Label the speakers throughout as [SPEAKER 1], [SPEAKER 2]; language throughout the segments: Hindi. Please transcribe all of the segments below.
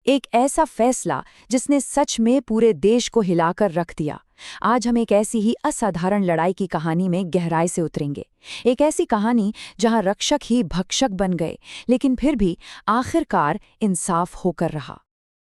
[SPEAKER 1] एक ऐसा फैसला जिसने सच में पूरे देश को हिलाकर रख दिया। आज हम एक ऐसी ही असाधारण लड़ाई की कहानी में गहराई से उतरेंगे। एक ऐसी कहानी जहां रक्षक ही भक्षक बन गए, लेकिन फिर भी आखिरकार इंसाफ होकर रहा।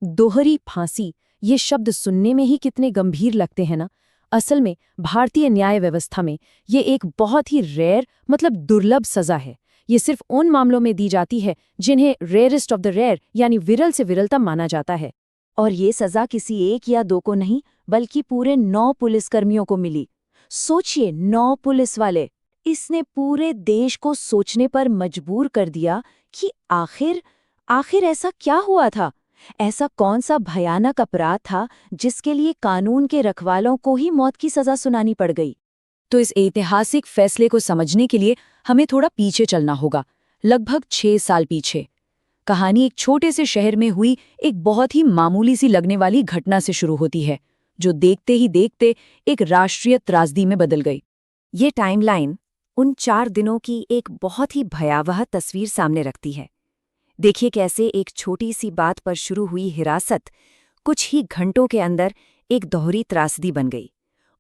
[SPEAKER 2] दोहरी फांसी, ये शब्द सुनने में ही कितने गंभीर लगते हैं ना। असल में भारतीय न्याय व्यवस्था में ये एक बहुत ही रेयर दुर्लभ सजा है। ये सिर्फ उन मामलों में दी जाती है जिन्हें रेयरेस्ट ऑफ द रेयर यानी विरल से विरलतम माना जाता है।
[SPEAKER 1] और ये सजा किसी एक या दो को नहीं, बल्कि पूरे 9 पुलिसकर्मियों को मिली। सोचिए, 9 पुलिस वाले। इसने पूरे देश को सोचने पर मजबूर कर दिया कि आखिर ऐसा क्या हुआ था। ऐसा कौन सा भयानक अपराध था जिसके लिए कानून के रखवालों को ही मौत की सजा सुनानी पड़ गई।
[SPEAKER 2] तो इस ऐतिहासिक फैसले को समझने के लिए हमें थोड़ा पीछे चलना होगा, लगभग 6 साल पीछे। कहानी एक छोटे से शहर में हुई एक बहुत ही मामूली सी लगने वाली घटना से शुरू होती है, जो देखते ही देखते एक राष्ट्रीय त्रासदी में बदल गई।
[SPEAKER 1] ये टाइमलाइन उन 4 दिनों की एक बहुत ही भयावह तस्वीर सामने रखती है। देखिए कैसे एक छोटी सी बात पर शुरू हुई हिरासत कुछ ही घंटों के अंदर एक दोहरी त्रासदी बन गई।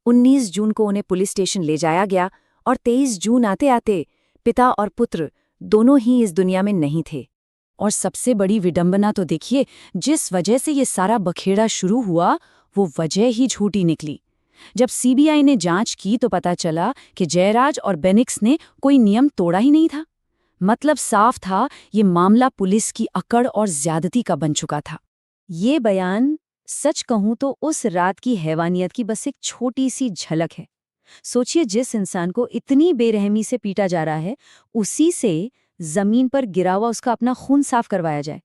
[SPEAKER 1] 19 जून को उन्हें पुलिस स्टेशन ले जाया गया और 23 जून आते आते पिता और पुत्र दोनों ही इस दुनिया में नहीं थे।
[SPEAKER 2] और सबसे बड़ी विडंबना तो देखिए, जिस वजह से ये सारा बखेड़ा शुरू हुआ वो वजह ही झूठी निकली। जब सीबीआई ने जांच की तो पता चला कि जयराज और बेनिक्स ने कोई नियम तोड़ा ही नहीं था। मतलब साफ था, ये मामला पुलिस की अकड़ और ज्यादती का बन चुका था।
[SPEAKER 1] ये बयान सच कहूं तो उस रात की हैवानियत की बस एक छोटी सी झलक है। सोचिए, जिस इंसान को इतनी बेरहमी से पीटा जा रहा है, उसी से जमीन पर गिरा हुआ उसका अपना खून साफ करवाया जाए।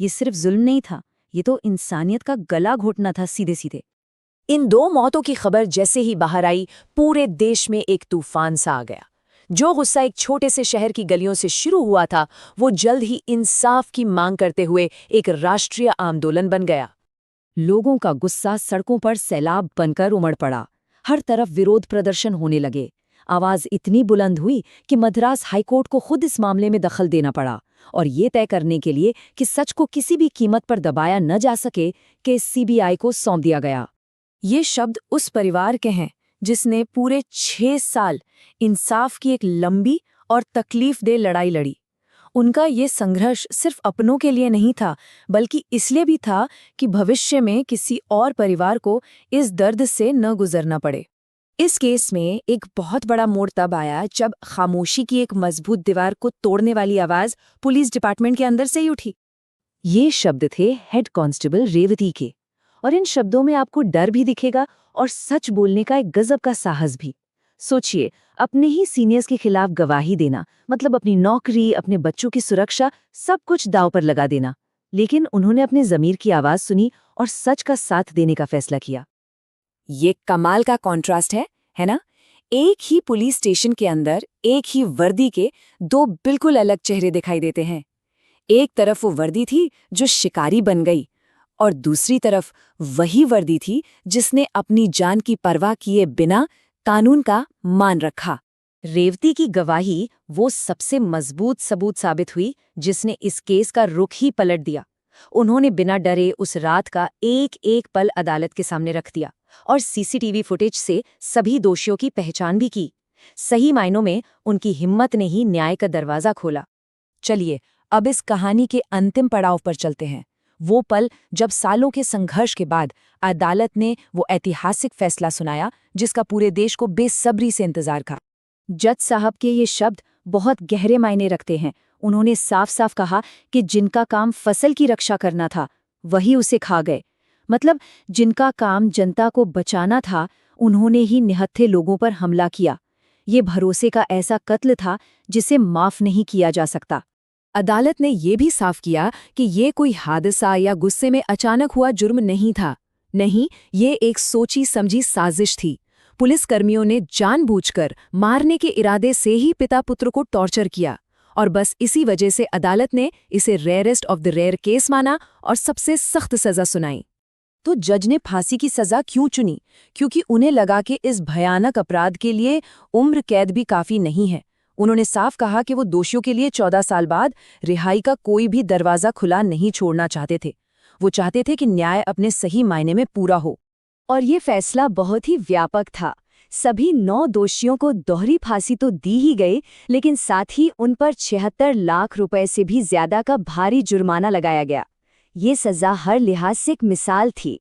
[SPEAKER 1] ये सिर्फ जुल्म नहीं था, ये तो इंसानियत का गला घोटना था सीधे सीधे। इन 2 मौतों की खबर जैसे ही बाहर आई, पूरे देश में एक तूफान सा आ गया। जो गुस्सा एक छोटे से शहर की गलियों से शुरू हुआ था, वो जल्द ही इंसाफ की मांग करते हुए एक राष्ट्रीय आंदोलन बन गया।
[SPEAKER 2] लोगों का गुस्सा सड़कों पर सैलाब बनकर उमड़ पड़ा। हर तरफ विरोध प्रदर्शन होने लगे। आवाज इतनी बुलंद हुई कि मद्रास हाईकोर्ट को खुद इस मामले में दखल देना पड़ा, और ये तय करने के लिए कि सच को किसी भी कीमत पर दबाया न जा सके, कि सीबीआई को सौंप दिया गया। ये शब्द उस परिवार के हैं जिसने पूरे 6 साल इंसाफ की एक लंबी और तकलीफदेह लड़ाई लड़ी। उनका ये संघर्ष सिर्फ अपनों के लिए नहीं था, बल्कि इसलिए भी था कि भविष्य में किसी और परिवार को इस दर्द से न गुजरना पड़े। इस केस में एक बहुत बड़ा मोड़ तब आया जब खामोशी की एक मजबूत दीवार को तोड़ने वाली आवाज पुलिस डिपार्टमेंट के अंदर से ही उठी। ये शब्द थे हेड कांस्टेबल रेवती के, और इन शब्दों में आपको डर भी दिखेगा और सच बोलने का एक गजब का साहस भी। सोचिए, अपने ही सीनियर्स के खिलाफ गवाही देना, मतलब अपनी नौकरी, अपने बच्चों की सुरक्षा, सब कुछ दांव पर लगा देना। लेकिन उन्होंने अपने ज़मीर की आवाज सुनी और सच का साथ देने का फैसला किया। ये कमाल का कॉन्ट्रास्ट है ना? एक ही पुलिस स्टेशन के अंदर एक ही वर्दी के 2 बिल्कुल अलग चेहरे दिखाई देते हैं। एक तरफ वो वर्दी थी जो शिकारी बन गई, और दूसरी तरफ वही वर्दी थी जिसने अपनी जान की परवाह किए बिना कानून का मान रखा। रेवती की गवाही वो सबसे मजबूत सबूत साबित हुई जिसने इस केस का रुख ही पलट दिया। उन्होंने बिना डरे उस रात का एक एक पल अदालत के सामने रख दिया, और सीसीटीवी फुटेज से सभी दोषियों की पहचान भी की। सही मायनों में उनकी हिम्मत ने ही न्याय का दरवाजा खोला। चलिए, अब इस कहानी के अंतिम पड़ाव पर चलते हैं। वो पल जब सालों के संघर्ष के बाद अदालत ने वो ऐतिहासिक फैसला सुनाया जिसका पूरे देश को बेसब्री से इंतजार था। जज साहब के ये शब्द बहुत गहरे मायने रखते हैं। उन्होंने साफ साफ कहा कि जिनका काम फसल की रक्षा करना था, वही उसे खा गए। मतलब जिनका काम जनता को बचाना था, उन्होंने ही निहत्थे लोगों पर हमला किया। ये भरोसे का ऐसा कत्ल था जिसे माफ नहीं किया जा सकता। अदालत ने यह भी साफ किया कि ये कोई हादसा या गुस्से में अचानक हुआ जुर्म नहीं था। नहीं, ये एक सोची समझी साजिश थी। पुलिसकर्मियों ने जानबूझकर मारने के इरादे से ही पिता पुत्र को टॉर्चर किया, और बस इसी वजह से अदालत ने इसे rarest of the rare case माना और सबसे सख्त सजा सुनाई। तो जज ने फांसी की सजा क्यों चुनी? क्योंकि उन्हें लगा कि इस भयानक अपराध के लिए उम्र कैद भी काफी नहीं है। उन्होंने साफ कहा कि वो दोषियों के लिए 14 साल बाद रिहाई का कोई भी दरवाजा खुला नहीं छोड़ना चाहते थे। वो चाहते थे कि न्याय अपने सही मायने में पूरा हो।
[SPEAKER 1] और ये फैसला बहुत ही व्यापक था। सभी 9 दोषियों को दोहरी फांसी तो दी ही गई, लेकिन साथ ही उन पर 76 लाख रुपए से भी ज्यादा का भारी जुर्माना लगाया गया। ये सजा हर लिहाज से एक मिसाल थी।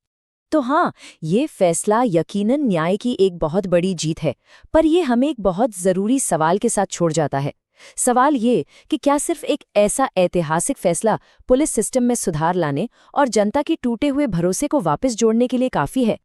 [SPEAKER 2] तो हाँ, ये फैसला यकीनन न्याय की एक बहुत बड़ी जीत है, पर ये हमें एक बहुत ज़रूरी सवाल के साथ छोड़ जाता है। सवाल ये कि क्या सिर्फ एक ऐसा ऐतिहासिक फैसला पुलिस सिस्टम में सुधार लाने और जनता के टूटे हुए भरोसे को वापस जोड़ने के लिए काफ़ी है?